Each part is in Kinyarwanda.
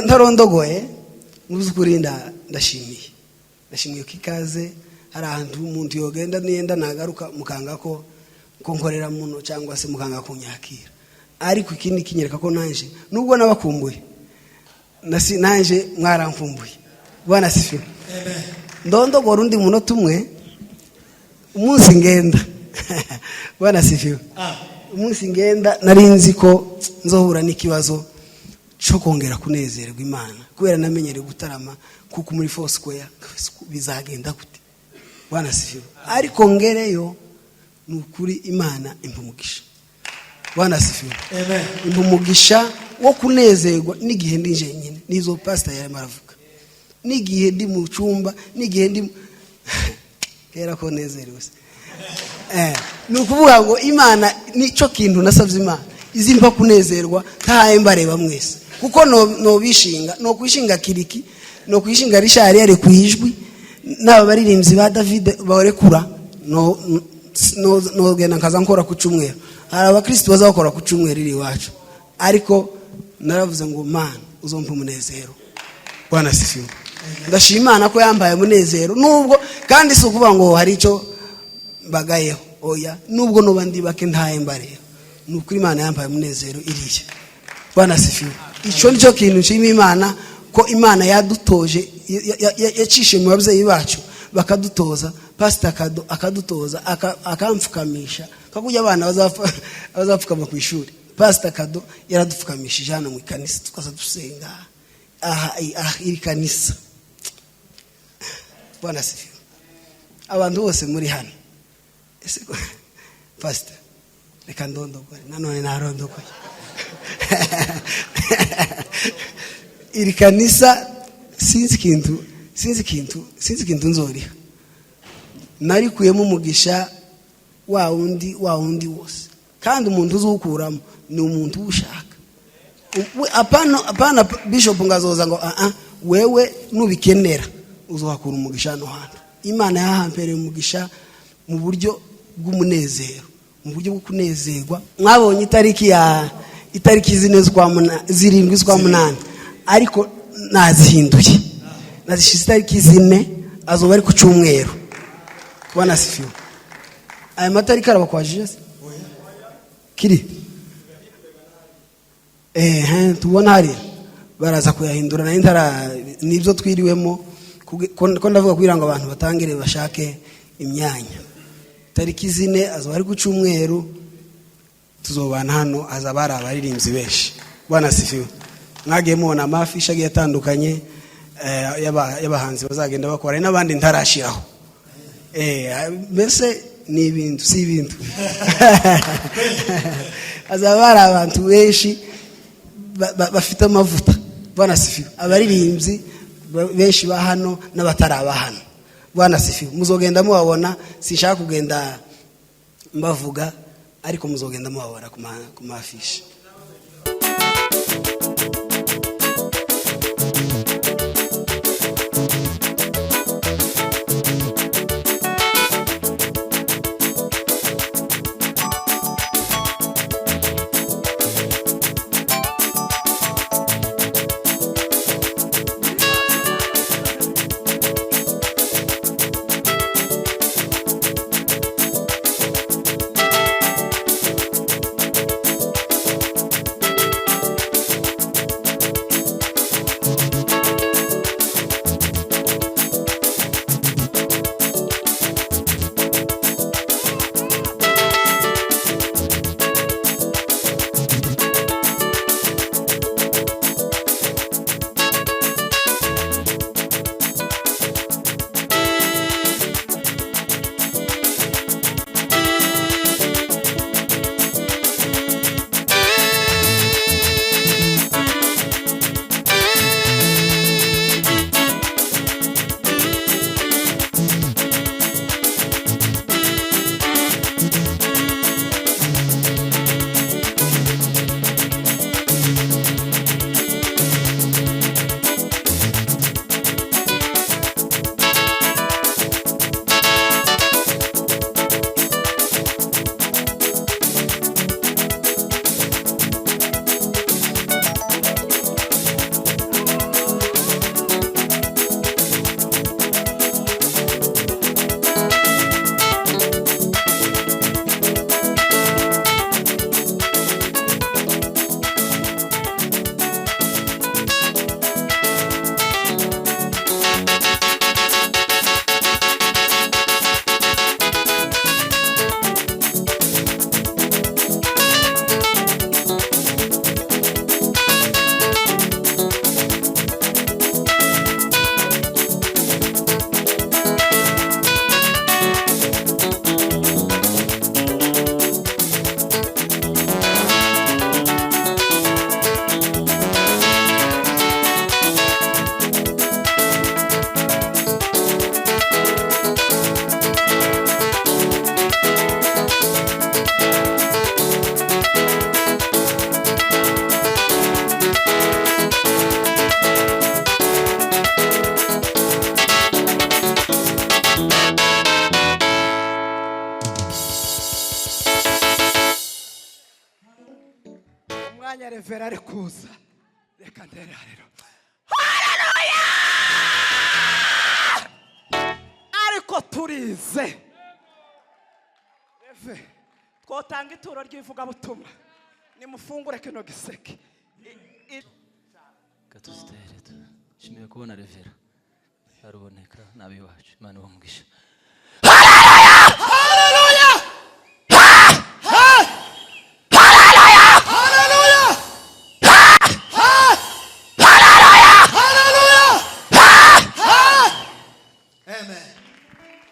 ntarondogoye n'uzukuri ndashimiye ko ikaze hari ahantu umuntu yogenda niyenda nagaruka mukanga ko nkorera muno cyangwa se mukanga kunyakira, ariko ikindi kinyereka ko nanje nubwo nabakumbuye nanje mwaramfumbuye. Bwana sifiwe. Amen. Ndondogora undi munota umwe umunsi ngenda Bwana sifiwe. Umunsi ngenda nari nzi ko nzohura n'ikibazo cyo kongera kunezerwa Imana kubera namenyereye gutarama kuko muri Foursquare bizagenda gute. Bwana sifiwe. Ariko ngereyo nukuri Imana impumugisha. Bwana sifiwe. Amen. Impumugisha wo kunezerwa n'igihe ndi jenyine nizo pastor yari maravuga, n'igihe ndi mu cyumba, n'igihe ndi kera ko nezerewe. Nukuvuga ngo Imana nico kintu nasavye Imana izimpa kunezerwa ntaye mbareba mwese kuko no bishinga no kwishinga kiriki no kwishinga rishari yari kwijwi naba baririmbyi ba David barekura no gena nkaza nkora ku cyumweru. Hari abakristo bazakora ku cyumweru iri wacu, ariko naravuze ngo Mana uzompa umunezero. Bwana sifiwe. Ndashima Imana ko yambaye umunezero nubwo kandi si ukuvuga ngo hari ico bagayeho, oya, nubwo no bandi bake ntaye mbareba nukuri Imana yambaye umunezero iriye. Bwana sifiwe. Ico nico kintu nshima Imana ko Imana yadutoje yacishe mu babyeyi bacu bakadutoza, pastor akadutoza akamfukamisha kakuja abana bazapfukama ku ishuri. Pastor Kado yaradupfukamishije hano mu kanisa tukaza dusenga iri kanisa. Bwana sifiwe. Abantu bose muri hano ese pastor reka ndondogore nanone narondogoye iri kanisa sinzi kintu nzoriha narikuyemo umugisha wa undi wose, kandi umuntu uzukuramo ni umuntu ushaka. Apana bishop ngazoza ngo wewe nubikenera uzohakura umugisha no hano. Imana yahampere umugisha mu buryo bw'umunezero, mu buryo bwo kunezerwa. Mwabonye itariki zirindwi z'ukwa munani, ariko nazihinduye nazishize itariki 4 azoba ari ku cyumweru. Bwana sifiwe. Aya matariki araba kwa Jesus kiri tubona hari baraza kuyahindura na intara nibyo twiriwemo ko ndavuga kugira ngo abantu batangire bashake imyanya. Tariki 4 azoba ari ku cyumweru, tuzobana hano azabara abaririmbyi benshi. Bwana sifiwe. Mwagiye mubona amafisha agiye atandukanye y'abahanzi bazagenda bakora n'abandi ntarashiraho. Mbese ni ibintu si ibintu azabara abantu benshi bafite amavuta. Bwana sifiwe. Abaririmbyi benshi ba hano n'abataraba hano. Bwana sifiwe. Muzogenda mubabona, sishaka kugenda mbavuga, ariko muzogenda mubabona ku mafisha. revera ari kuza reka ndere rero ariko turize reve twotanga ituro ry'ivugabutumwa nimufungure kino giseke katuzitere shimiye kubona revera aruboneka nabi wacu Imana bamugisha.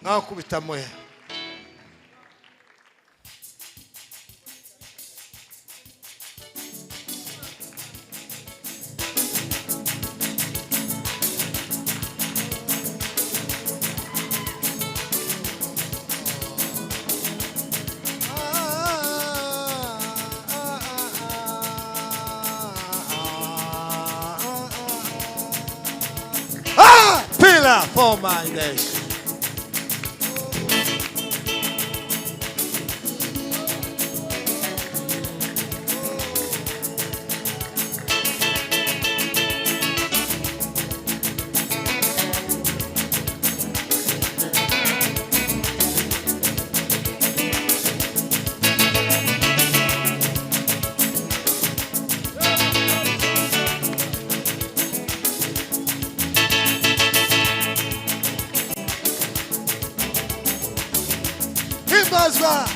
Nakubita moya pillar for my nation.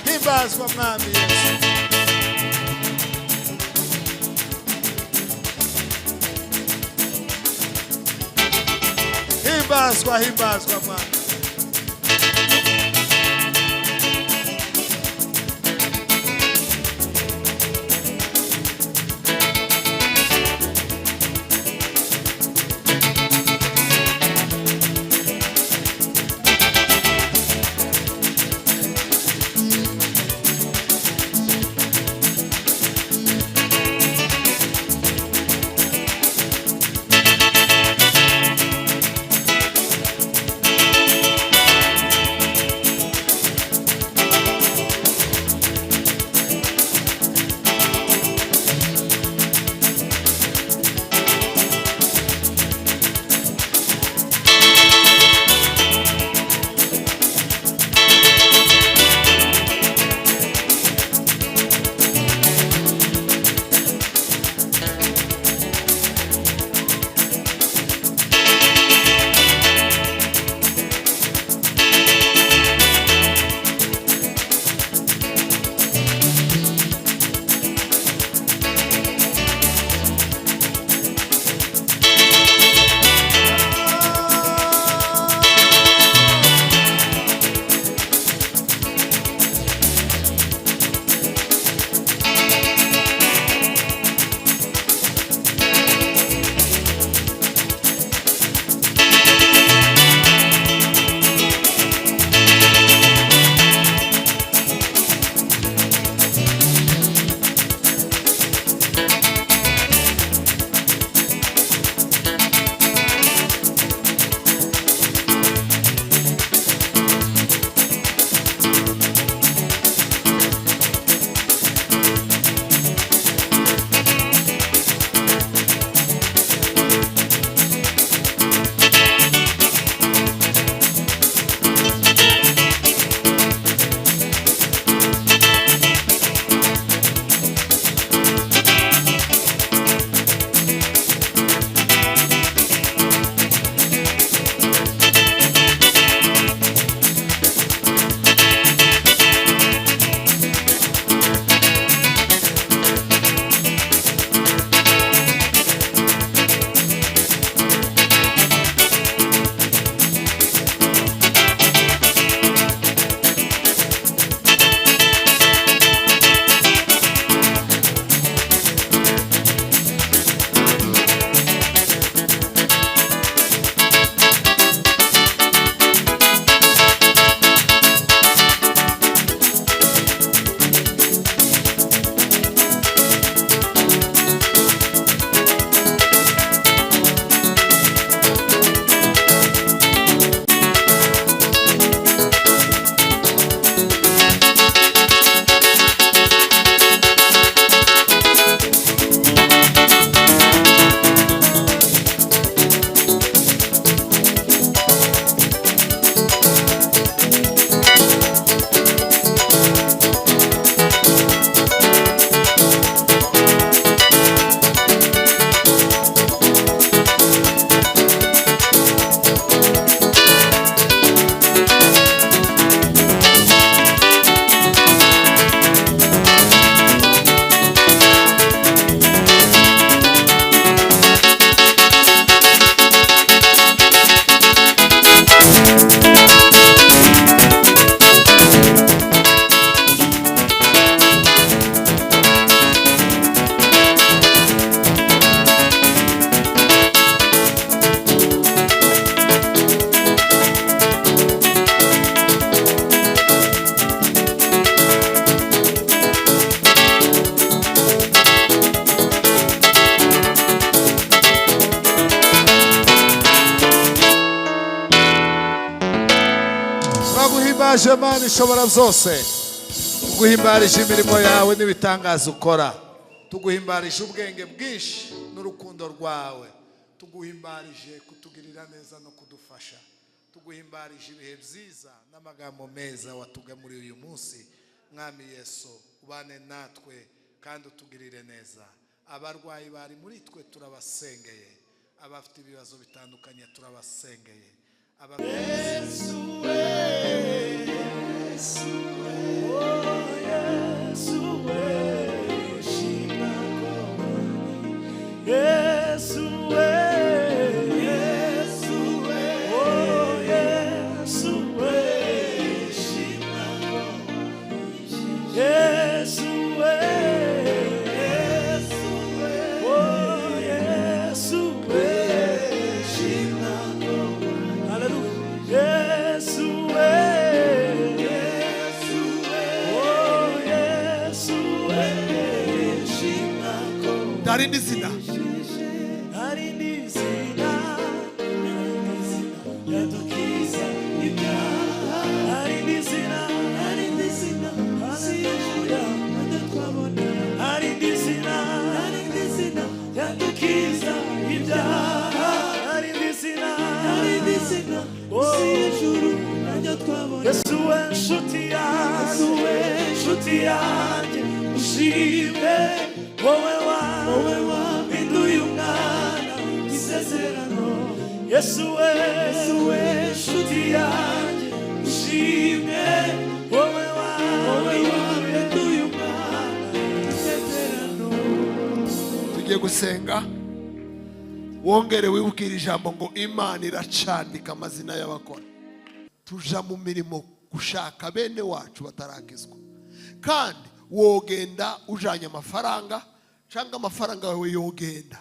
Himbazwa mwami Yesu. Himbazwa mwami. turaguhimbaje Mana ishobora byose, tuguhimbarije imirimo yawe n'ibitangaza ukora, tuguhimbarije ubwenge bwinshi n'urukundo rwawe, tuguhimbarije kutugirira neza no kudufasha, tuguhimbarije ibihe byiza n'amagambo meza watuga muri uyu munsi. Mwami Yesu, ubane natwe kandi utugirire neza. Abarwayi bari muri twe turabasengeye, abafite ibibazo bitandukanye turabasengeye. Yesu we, Yesu we, oh Yesu we, shima komani. Yesu we, Yesu we, oh Yesu we, shima komani. Yesu we, Yesu we, oh Yesu we, shima komani. Hallelujah. Yesu we, Yesu we, oh Yesu we, shima komani. Darindi zina, darindi zina, yadukiza ibyaha. Darindi zina, haleluya, twabona. Darindi zina, yadukiza ibyaha. Darindi zina, oh ijuru nanjye twabona. Yesu we nshuti yanjye, ushime wowe wampinduye umwana w'isezerano. Yesu we nshuti yanjye, ushime wowe wampinduye umwana w'isezerano. Tugiye gusenga, wongere wibukira ijambo ngo Imana iracandika amazina y'abakora. Tuja mu mirimo gushaka bene wacu batarakizwa, kandi wogenda ujanye amafaranga cyangwa amafaranga yawe yogenda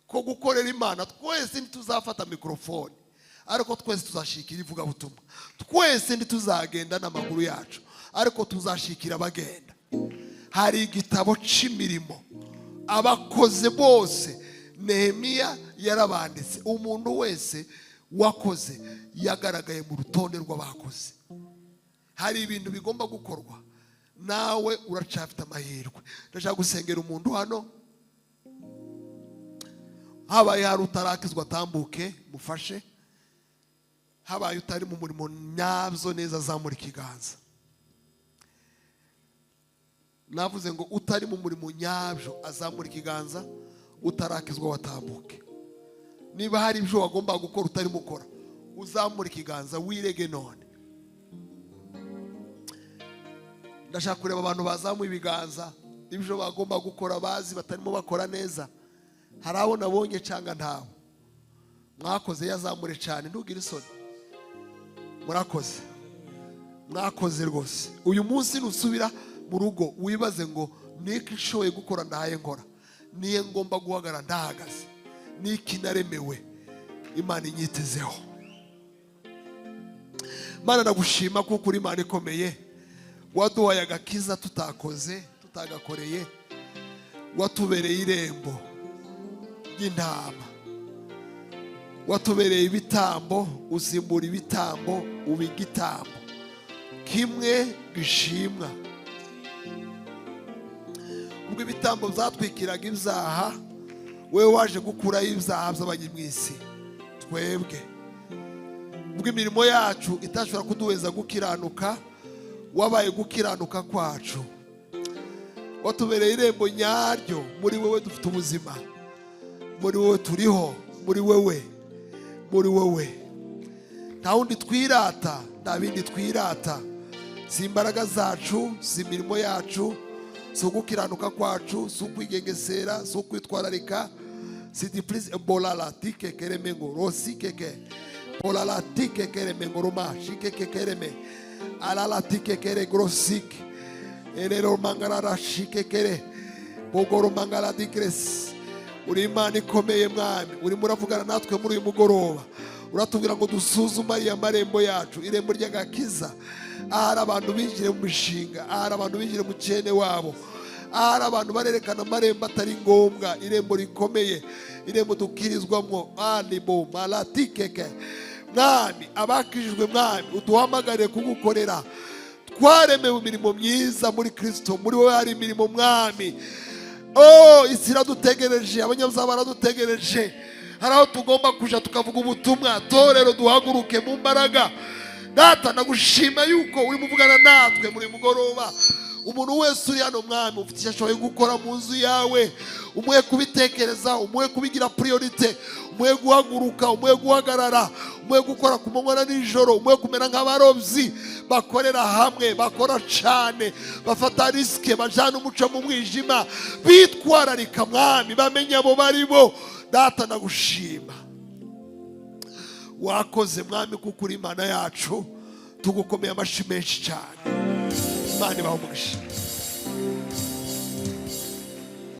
ko gukorera Imana. Twese ntituzafata mikrofone, ariko twese tuzashikira ivugabutumwa. Twese ntituzagenda n'amaguru yacu, ariko tuzashikira abagenda. Hari igitabo cy'imirimo abakoze bose Nehemiya yarabanditse. Umuntu wese wakoze yagaragaye mu rutonde rw'abakoze. Hari ibintu bigomba gukorwa, nawe uracafite amahirwe. Ndashaka gusengera umuntu hano, habaye hari utarakizwa atambuke mufashe, habaye utari mu murimo nyabyo neza azamura ikiganza. Navuze ngo utari mu murimo nyabyo azamura ikiganza, utarakizwa watambuke. Niba hari ibyo wagomba gukora utarimo ukora, uzamura ikiganza wirege none. Ndashaka kureba abantu bazamuye ibiganza ibyo bagomba gukora bazi batarimo bakora neza. Hari abo nabonye cyangwa ntawe. Mwakoze yazamure cyane, ntugire isoni. Murakoze, mwakoze rwose. Uyu munsi nusubira mu rugo wibaze ngo niki nshoboye gukora ndahaye nkora, niye ngomba guhagara ndahagaze, niki naremewe Imana inyitezeho. Mana ndagushima kuko uri Imana ikomeye. Waduhaye agakiza tutakoze tutagakoreye, watubereye irembo ry'intama, watubereye ibitambo, usimbura ibitambo uba igitambo kimwe gishimwa. Ubwo ibitambo byatwikiraga ibyaha, wewe waje gukuraho ibyaha by'abanyamwisi twebwe. Ubwo imirimo yacu itashobora kuduheza gukiranuka, wabaye gukiranuka kwacu. Watubereye irembo nyaryo, muri wewe dufite ubuzima, muri wewe turiho, muri wewe nta wundi twirata, nta bindi twirata. Si imbaraga zacu, si imirimo yacu, si ugukiranuka kwacu, si ukwigengesera, si ukwitwararika. Si diplise bolala tike keremengo rosi keke bolala tike keremengo roma shike kereme alala tike kere grosik elero mangala shike kere bogoro mangala dikres. Uri Imana ikomeye Mwami, urimo uravugana natwe muri uyu mugoroba. Uratubwira ngo dusuzume aya marembo yacu, irembo ry'agakiza. Ahari abantu binjire mu mishinga, ahari abantu binjire mu cyene wabo, ahari abantu barerekana amarembo atari ngombwa, irembo rikomeye, irembo dukirizwamo. Alibo malatikeke mwami abakijijwe mwami uduhamagare kugukorera. Twaremewe imirimo myiza muri Kristo, muri wowe hari imirimo mwami. Isi iradutegereje, abanyabyaha baradutegereje, hari aho tugomba kuja tukavuga ubutumwa. Torero duhaguruke mu mbaraga. Data nagushima yuko uri muvugana natwe muri mugoroba. Umuntu wese uri hano mwami ufite icyo ashoboye gukora mu nzu yawe, umuhe kubitekereza, umuhe kubigira priorite, umuhe guhaguruka, umuhe guhagarara, umuhe gukora ku manywa na nijoro, umuhe kumera nk'abarobyi bakorera hamwe, bakora cyane, bafata risike, bajana umuco mu mwijima, bitwararika mwami, bamenye abo bari bo. Data nagushima, wakoze mwami kuko uri Imana yacu, tugukomeye amashyi menshi cyane. Imana ibahe umugisha.